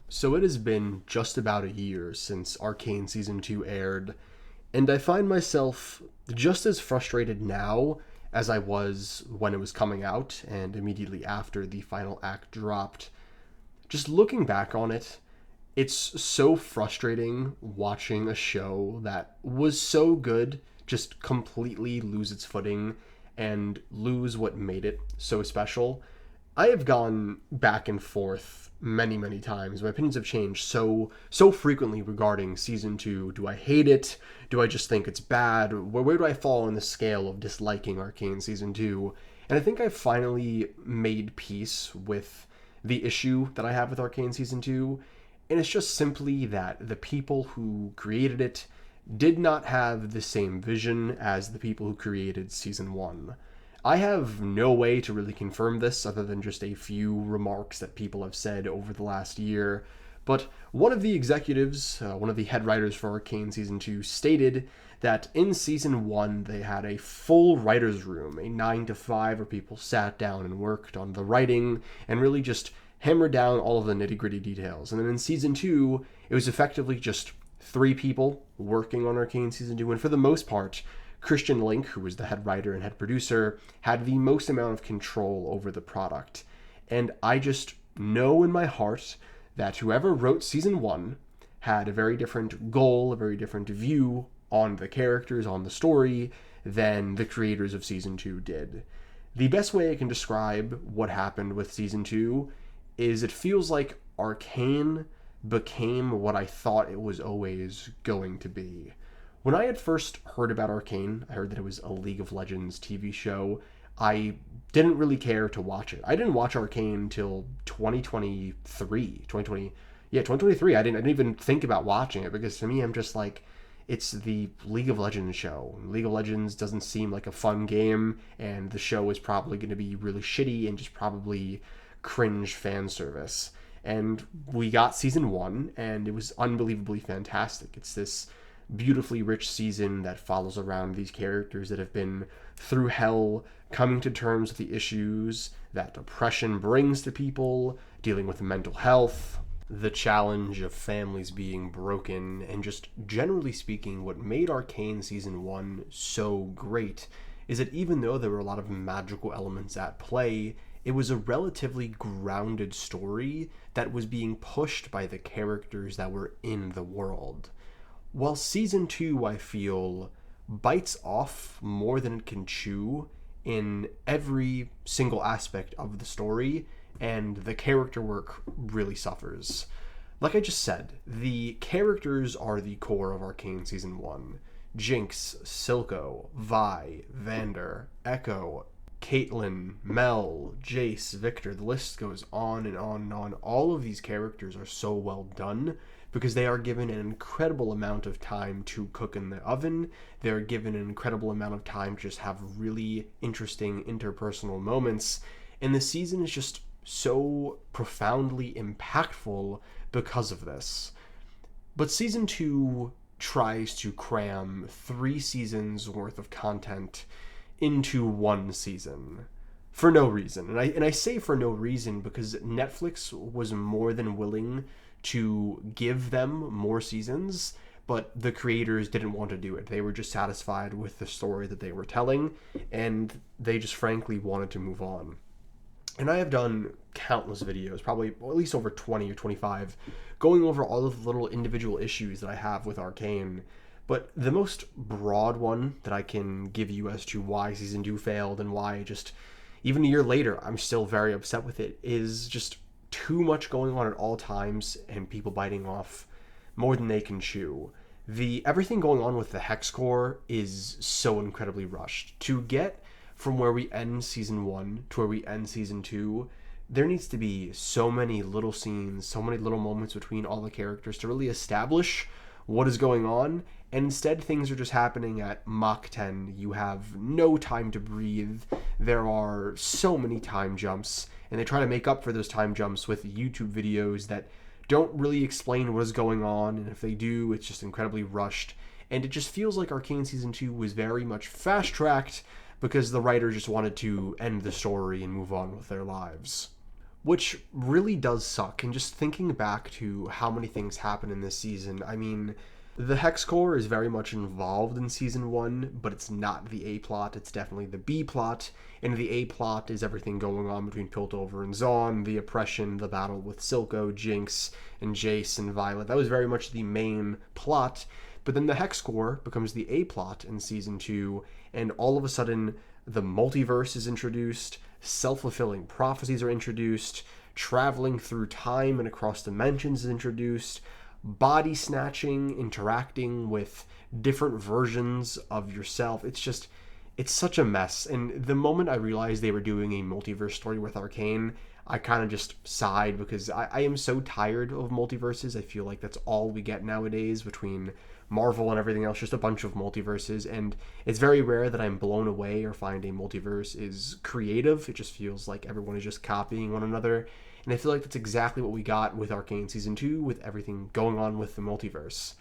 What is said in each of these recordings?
So it has been just about a year since Arcane Season 2 aired, and I find myself just as frustrated now as I was when it was coming out and immediately after the final act dropped. Just looking back on it, it's so frustrating watching a show that was so good just completely lose its footing and lose what made it so special. I have gone back and forth many times. My opinions have changed so frequently regarding season 2. Do I hate it? Do I just think it's bad? Where do I fall on the scale of disliking Arcane season 2? And I think I finally made peace with the issue that I have with Arcane season 2, and it's just simply that the people who created it did not have the same vision as the people who created season 1. I have no way to really confirm this other than just a few remarks that people have said over the last year, but one of the executives, one of the head writers for Arcane Season 2, stated that in Season 1 they had a full writer's room, a 9 to 5 where people sat down and worked on the writing and really just hammered down all of the nitty gritty details. And then in Season 2, it was effectively just 3 people working on Arcane Season 2, and for the most part, Christian Link, who was the head writer and head producer, had the most amount of control over the product. And I just know in my heart that whoever wrote season 1 had a very different goal, a very different view on the characters, on the story, than the creators of season 2 did. The best way I can describe what happened with season 2 is it feels like Arcane became what I thought it was always going to be. When I had first heard about Arcane, I heard that it was a League of Legends TV show. I didn't really care to watch it. I didn't watch Arcane until 2023. I didn't even think about watching it because to me, I'm just like, it's the League of Legends show. League of Legends doesn't seem like a fun game, and the show is probably going to be really shitty and just probably cringe fan service. And we got season 1, and it was unbelievably fantastic. It's this beautifully rich season that follows around these characters that have been through hell, coming to terms with the issues that oppression brings to people, dealing with mental health, the challenge of families being broken, and just generally speaking, what made Arcane Season 1 so great is that even though there were a lot of magical elements at play, it was a relatively grounded story that was being pushed by the characters that were in the world. While season 2, I feel, bites off more than it can chew in every single aspect of the story, and the character work really suffers. Like I just said, the characters are the core of Arcane Season 1. Jinx, Silco, Vi, Vander, Echo, Caitlyn, Mel, Jace, Victor, the list goes on and on and on. All of these characters are so well done because they are given an incredible amount of time to cook in the oven. They're given an incredible amount of time to just have really interesting interpersonal moments. And the season is just so profoundly impactful because of this. But season 2 tries to cram 3 seasons worth of content into 1 season for no reason. And I say for no reason because Netflix was more than willing to give them more seasons, but the creators didn't want to do it. They were just satisfied with the story that they were telling, and they just frankly wanted to move on. And I have done countless videos, probably at least over 20 or 25, going over all of the little individual issues that I have with Arcane. But the most broad one that I can give you as to why season 2 failed and why just even a year later I'm still very upset with it is just too much going on at all times and people biting off more than they can chew. Everything going on with the Hex Core is so incredibly rushed. To get from where we end season 1 to where we end season 2, there needs to be so many little scenes, so many little moments between all the characters to really establish what is going on, and instead things are just happening at Mach 10. You have no time to breathe. There are so many time jumps, and they try to make up for those time jumps with YouTube videos that don't really explain what is going on, and if they do, it's just incredibly rushed. And it just feels like Arcane Season 2 was very much fast-tracked because the writer just wanted to end the story and move on with their lives. which really does suck. And just thinking back to how many things happen in this season, I mean, the Hex Core is very much involved in season 1, but it's not the A plot, it's definitely the B plot. And the A plot is everything going on between Piltover and Zaun, the oppression, the battle with Silco, Jinx, and Jace and Violet. That was very much the main plot. But then the Hex Core becomes the A plot in season 2, and all of a sudden the multiverse is introduced, self-fulfilling prophecies are introduced, traveling through time and across dimensions is introduced, body snatching, interacting with different versions of yourself. It's such a mess. And the moment I realized they were doing a multiverse story with Arcane, I kind of just sighed, because I am so tired of multiverses. I feel like that's all we get nowadays between Marvel and everything else, just a bunch of multiverses. And it's very rare that I'm blown away or find a multiverse is creative. It just feels like everyone is just copying one another. And I feel like that's exactly what we got with Arcane Season 2, with everything going on with the multiverse.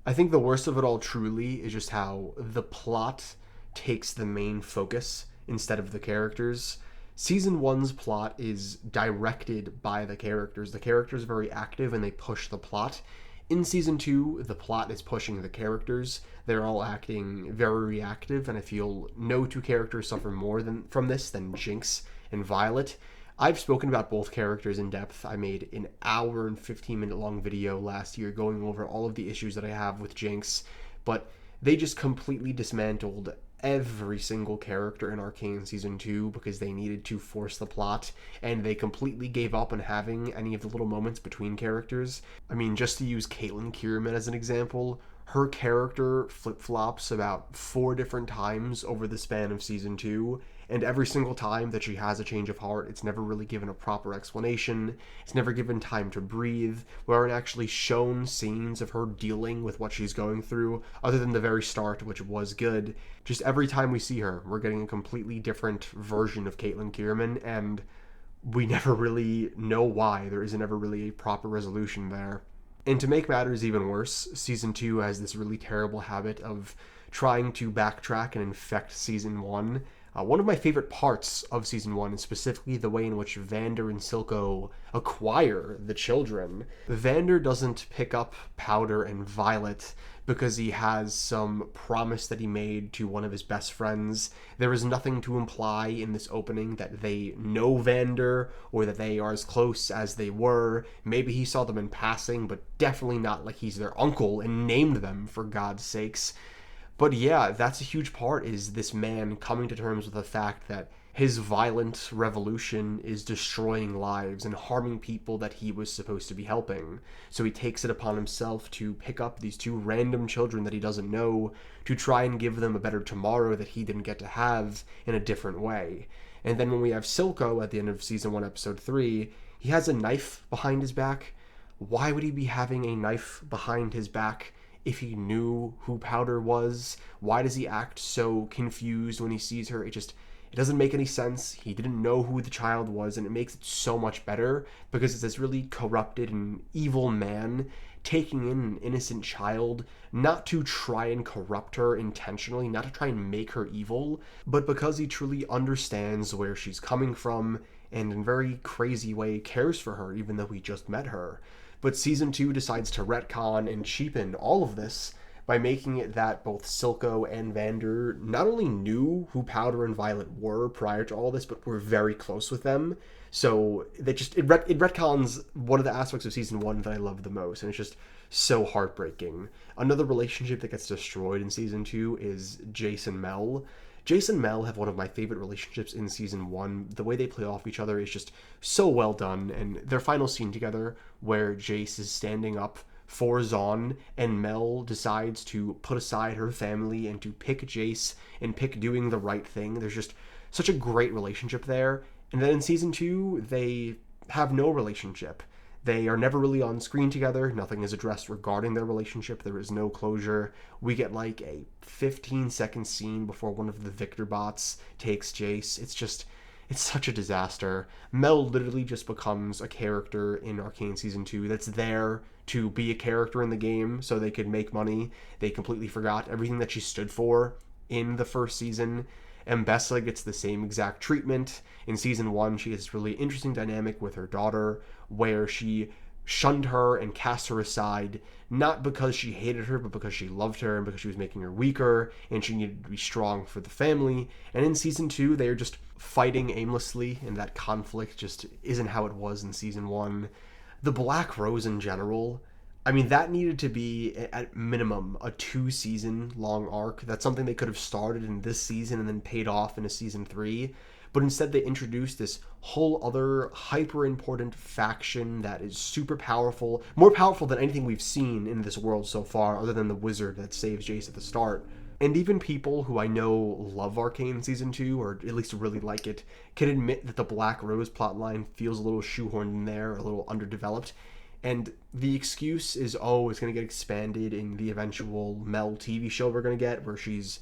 I think the worst of it all truly is just how the plot takes the main focus instead of the characters. Season 1's plot is directed by the characters. The characters are very active and they push the plot. In Season 2, the plot is pushing the characters. They're all acting very reactive, and I feel no two characters suffer more from this than Jinx and Violet. I've spoken about both characters in depth. I made an hour and 15-minute long video last year going over all of the issues that I have with Jinx, but they just completely dismantled every single character in Arcane Season 2 because they needed to force the plot, and they completely gave up on having any of the little moments between characters. I mean, just to use Caitlyn Kierman as an example, her character flip-flops about 4 different times over the span of Season 2, and every single time that she has a change of heart, it's never really given a proper explanation. It's never given time to breathe. We aren't actually shown scenes of her dealing with what she's going through, other than the very start, which was good. Just every time we see her, we're getting a completely different version of Caitlyn Kierman, and we never really know why. There isn't ever really a proper resolution there. And to make matters even worse, Season 2 has this really terrible habit of trying to backtrack and infect Season 1. One of my favorite parts of Season 1 is specifically the way in which Vander and Silco acquire the children. Vander doesn't pick up Powder and Violet because he has some promise that he made to one of his best friends. There is nothing to imply in this opening that they know Vander or that they are as close as they were. Maybe he saw them in passing, but definitely not like he's their uncle and named them, for God's sakes. But yeah, that's a huge part, is this man coming to terms with the fact that his violent revolution is destroying lives and harming people that he was supposed to be helping. So he takes it upon himself to pick up these 2 random children that he doesn't know, to try and give them a better tomorrow that he didn't get to have in a different way. And then when we have Silco at the end of Season 1, Episode 3, he has a knife behind his back. Why would he be having a knife behind his back if he knew who Powder was? Why does he act so confused when he sees her? It doesn't make any sense. He didn't know who the child was, and it makes it so much better because it's this really corrupted and evil man taking in an innocent child, not to try and corrupt her intentionally, not to try and make her evil, but because he truly understands where she's coming from and in a very crazy way cares for her, even though he just met her. But Season 2 decides to retcon and cheapen all of this by making it that both Silco and Vander not only knew who Powder and Violet were prior to all this, but were very close with them. So it retcons one of the aspects of Season 1 that I love the most, and it's just so heartbreaking. Another relationship that gets destroyed in Season 2 is Jace and Mel. Jace and Mel have one of my favorite relationships in Season 1. The way they play off each other is just so well done, and their final scene together, where Jace is standing up for Zaun, and Mel decides to put aside her family and to pick Jace and pick doing the right thing. There's just such a great relationship there. And then in Season 2, they have no relationship. They are never really on screen together. Nothing is addressed regarding their relationship. There is no closure. We get like a 15-second scene before one of the Victor bots takes Jace. It's such a disaster. Mel literally just becomes a character in Arcane Season 2 that's there to be a character in the game so they could make money. They completely forgot everything that she stood for in the first season. Mbessa gets the same exact treatment. In season 1, she has this really interesting dynamic with her daughter where she shunned her and cast her aside, not because she hated her, but because she loved her and because she was making her weaker and she needed to be strong for the family. And in season 2, they are just fighting aimlessly, and that conflict just isn't how it was in season 1. The Black Rose in general, I mean, that needed to be, at minimum, a 2-season long arc. That's something they could have started in this season and then paid off in a season 3. But instead they introduced this whole other hyper-important faction that is super powerful, more powerful than anything we've seen in this world so far, other than the wizard that saves Jace at the start. And even people who I know love Arcane Season 2, or at least really like it, can admit that the Black Rose plotline feels a little shoehorned in there, a little underdeveloped. And the excuse is, oh, it's going to get expanded in the eventual Mel TV show we're going to get, where she's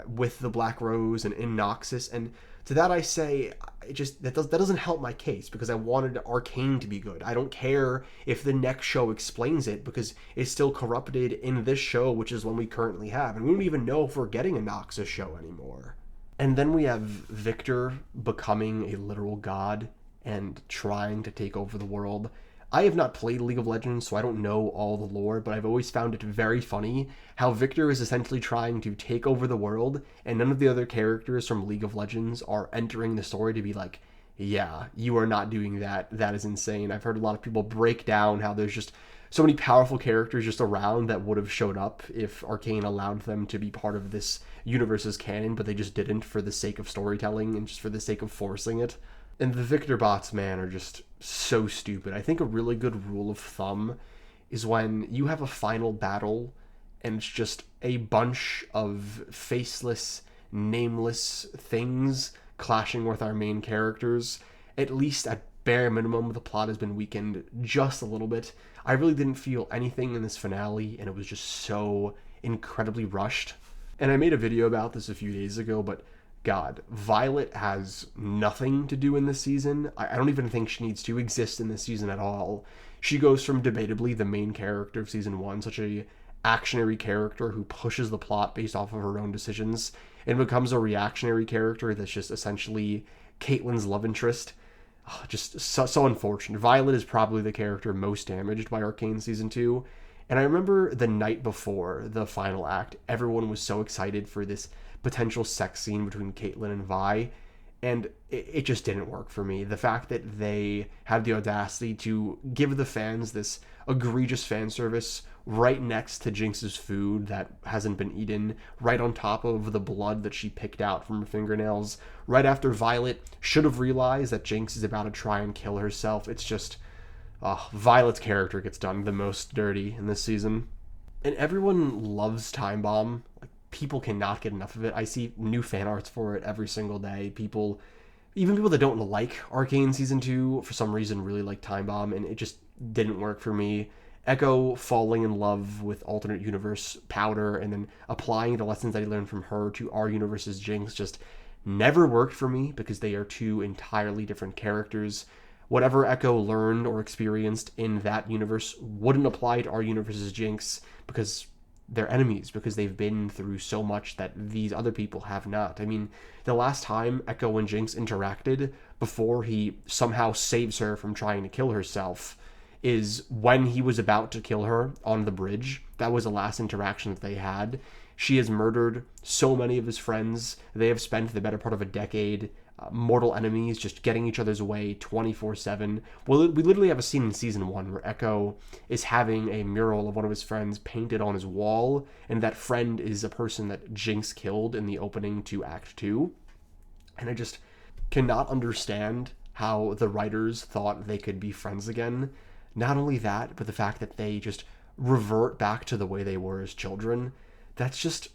with the Black Rose and in Noxus. And to that I say, that doesn't help my case, because I wanted Arcane to be good. I don't care if the next show explains it, because it's still corrupted in this show, which is one we currently have. And we don't even know if we're getting a Noxus show anymore. And then we have Victor becoming a literal god and trying to take over the world. I have not played League of Legends, so I don't know all the lore, but I've always found it very funny how Victor is essentially trying to take over the world, and none of the other characters from League of Legends are entering the story to be like, yeah, you are not doing that. That is insane. I've heard a lot of people break down how there's just so many powerful characters just around that would have showed up if Arcane allowed them to be part of this universe's canon, but they just didn't for the sake of storytelling and just for the sake of forcing it. And the Victor bots, man, are just so stupid. I think a really good rule of thumb is when you have a final battle and it's just a bunch of faceless, nameless things clashing with our main characters. At least at bare minimum, the plot has been weakened just a little bit. I really didn't feel anything in this finale, and it was just so incredibly rushed. And I made a video about this a few days ago, but God, Violet has nothing to do in this season. I don't even think she needs to exist in this season at all. She goes from debatably the main character of season 1, such a actionary character who pushes the plot based off of her own decisions, and becomes a reactionary character that's just essentially Caitlyn's love interest. Just so unfortunate. Violet is probably the character most damaged by Arcane Season 2. And I remember the night before the final act, everyone was so excited for this potential sex scene between Caitlyn and Vi, and it just didn't work for me. The fact that they had the audacity to give the fans this egregious fan service right next to Jinx's food that hasn't been eaten, right on top of the blood that she picked out from her fingernails, right after Violet should have realized that Jinx is about to try and kill herself. It's just, Violet's character gets done the most dirty in this season. And everyone loves Time Bomb. Like, people cannot get enough of it. I see new fan arts for it every single day. Even people that don't like Arcane Season 2, for some reason really like Time Bomb, and it just didn't work for me. Echo falling in love with alternate universe Powder and then applying the lessons that he learned from her to our universe's Jinx just never worked for me, because they are two entirely different characters. Whatever Echo learned or experienced in that universe wouldn't apply to our universe's Jinx, because they're enemies, because they've been through so much that these other people have not. I mean, the last time Echo and Jinx interacted before he somehow saves her from trying to kill herself is when he was about to kill her on the bridge. That was the last interaction that they had. She has murdered so many of his friends. They have spent the better part of a decade mortal enemies, just getting each other's way 24/7. Well, we literally have a scene in season 1 where Echo is having a mural of one of his friends painted on his wall, and that friend is a person that Jinx killed in the opening to Act 2. And I just cannot understand how the writers thought they could be friends again. Not only that, but the fact that they just revert back to the way they were as children. That's just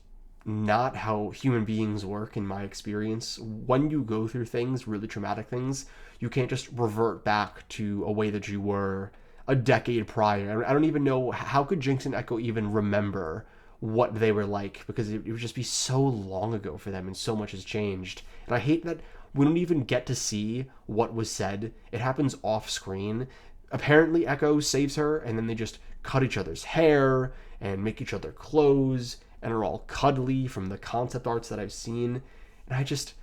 not how human beings work, in my experience. When you go through things, really traumatic things, you can't just revert back to a way that you were a decade prior. I don't even know, how could Jinx and Echo even remember what they were like, because it would just be so long ago for them and so much has changed. And I hate that we don't even get to see what was said. It happens off screen. Apparently Echo saves her, and then they just cut each other's hair and make each other clothes and are all cuddly from the concept arts that I've seen. And I just,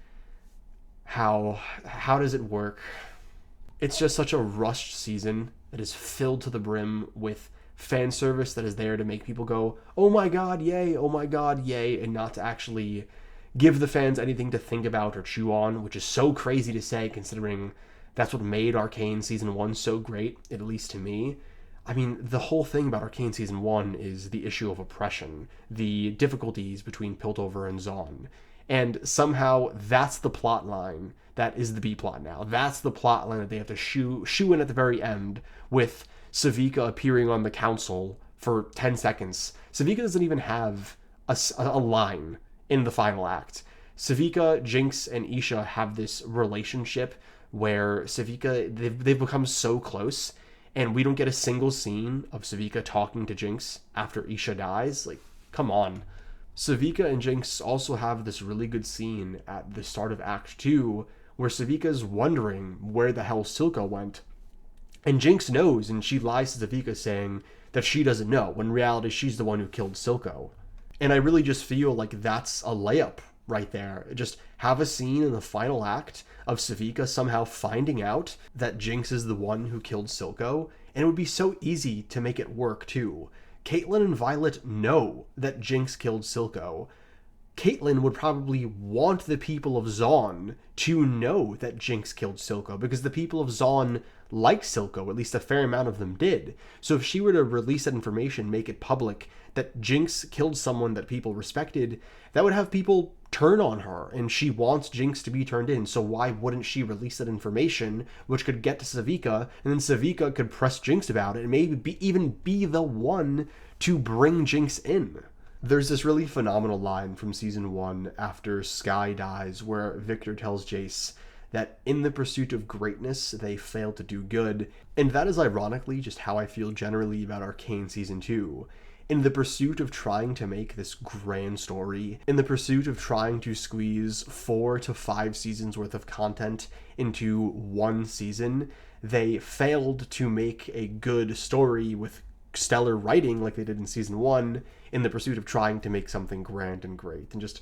how does it work? It's just such a rushed season that is filled to the brim with fan service that is there to make people go, oh my god, yay, oh my god, yay, and not to actually give the fans anything to think about or chew on, which is so crazy to say considering that's what made Arcane Season 1 so great, at least to me. I mean, the whole thing about Arcane Season 1 is the issue of oppression, the difficulties between Piltover and Zaun. And somehow that's the plot line that is the B plot now. That's the plot line that they have to shoe in at the very end with Savika appearing on the council for 10 seconds. Savika doesn't even have a line in the final act. Savika, Jinx, and Isha have this relationship where Savika, they've become so close, and we don't get a single scene of Savika talking to Jinx after Isha dies. Like, come on. Savika and Jinx also have this really good scene at the start of Act 2 where Savika's wondering where the hell Silco went. And Jinx knows, and she lies to Savika saying that she doesn't know, when in reality she's the one who killed Silco. And I really just feel like that's a layup right there. Just have a scene in the final act of Savika somehow finding out that Jinx is the one who killed Silco, and it would be so easy to make it work too. Caitlyn and Violet know that Jinx killed Silco. Caitlyn would probably want the people of Zaun to know that Jinx killed Silco, because the people of Zaun like Silco, at least a fair amount of them did. So if she were to release that information, make it public, that Jinx killed someone that people respected, that would have people turn on her, and she wants Jinx to be turned in, so why wouldn't she release that information, which could get to Savika, and then Savika could press Jinx about it, and maybe even be the one to bring Jinx in. There's this really phenomenal line from Season 1 after Skye dies, where Victor tells Jace that in the pursuit of greatness, they fail to do good, and that is ironically just how I feel generally about Arcane Season 2. In the pursuit of trying to make this grand story, in the pursuit of trying to squeeze 4 to 5 seasons worth of content into one season, they failed to make a good story with stellar writing like they did in Season 1, in the pursuit of trying to make something grand and great. And just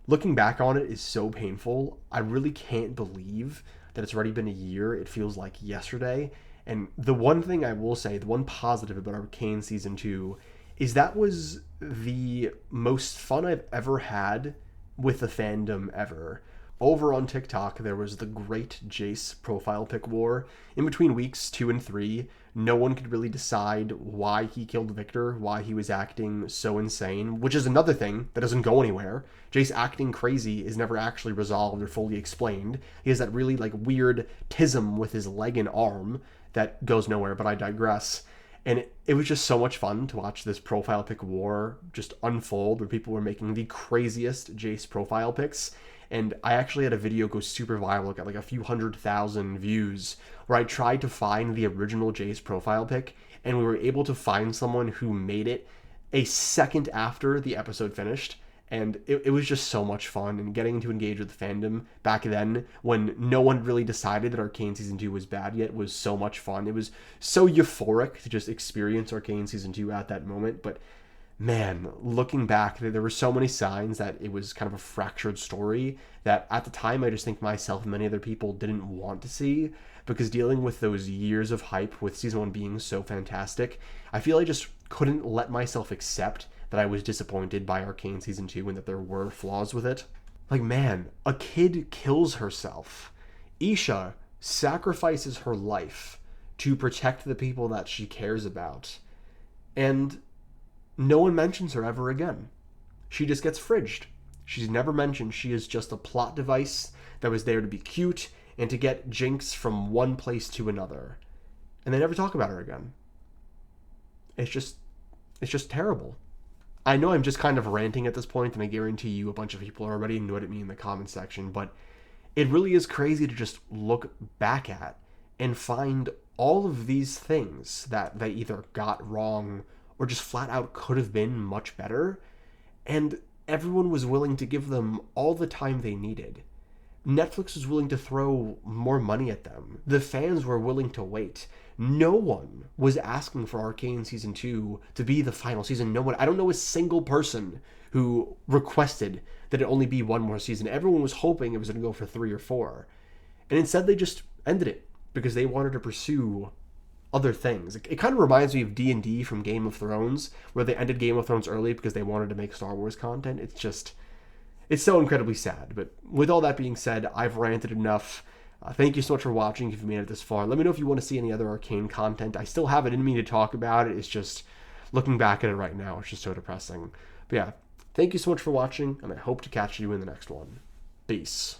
looking back on it is so painful. I really can't believe that it's already been a year. It feels like yesterday. And the one thing I will say, the one positive about Arcane Season 2 is that was the most fun I've ever had with the fandom ever. Over on TikTok, there was the great Jace profile pic war. In between weeks 2 and 3, no one could really decide why he killed Victor, why he was acting so insane, which is another thing that doesn't go anywhere. Jace acting crazy is never actually resolved or fully explained. He has that really weird tism with his leg and arm that goes nowhere, but I digress. And it was just so much fun to watch this profile pic war just unfold, where people were making the craziest Jace profile pics. And I actually had a video go super viral, got a few 100,000 views, where I tried to find the original Jace profile pic, and we were able to find someone who made it a second after the episode finished. And it was just so much fun, and getting to engage with the fandom back then when no one really decided that Arcane Season 2 was bad yet was so much fun. It was so euphoric to just experience Arcane Season 2 at that moment. But man, looking back, there were so many signs that it was kind of a fractured story that at the time I just think myself and many other people didn't want to see, because dealing with those years of hype with Season 1 being so fantastic, I feel I just couldn't let myself accept that I was disappointed by Arcane Season 2 and that there were flaws with it. Man, a kid kills herself. Isha sacrifices her life to protect the people that she cares about. And no one mentions her ever again. She just gets fridged. She's never mentioned. She is just a plot device that was there to be cute and to get Jinx from one place to another. And they never talk about her again. It's just terrible. I know I'm just kind of ranting at this point, and I guarantee you a bunch of people are already annoyed at me in the comment section, but it really is crazy to just look back at and find all of these things that they either got wrong or just flat out could have been much better, and everyone was willing to give them all the time they needed. Netflix was willing to throw more money at them. The fans were willing to wait. No one was asking for Arcane Season 2 to be the final season. No one, I don't know a single person who requested that it only be one more season. Everyone was hoping it was going to go for 3 or 4. And instead they just ended it because they wanted to pursue other things. It kind of reminds me of D&D from Game of Thrones, where they ended Game of Thrones early because they wanted to make Star Wars content. It's so incredibly sad. But with all that being said, I've ranted enough. Thank you so much for watching if you made it this far. Let me know if you want to see any other Arcane content. I still have it in me to talk about it. It's just, looking back at it right now, it's just so depressing. But yeah, thank you so much for watching, and I hope to catch you in the next one. Peace.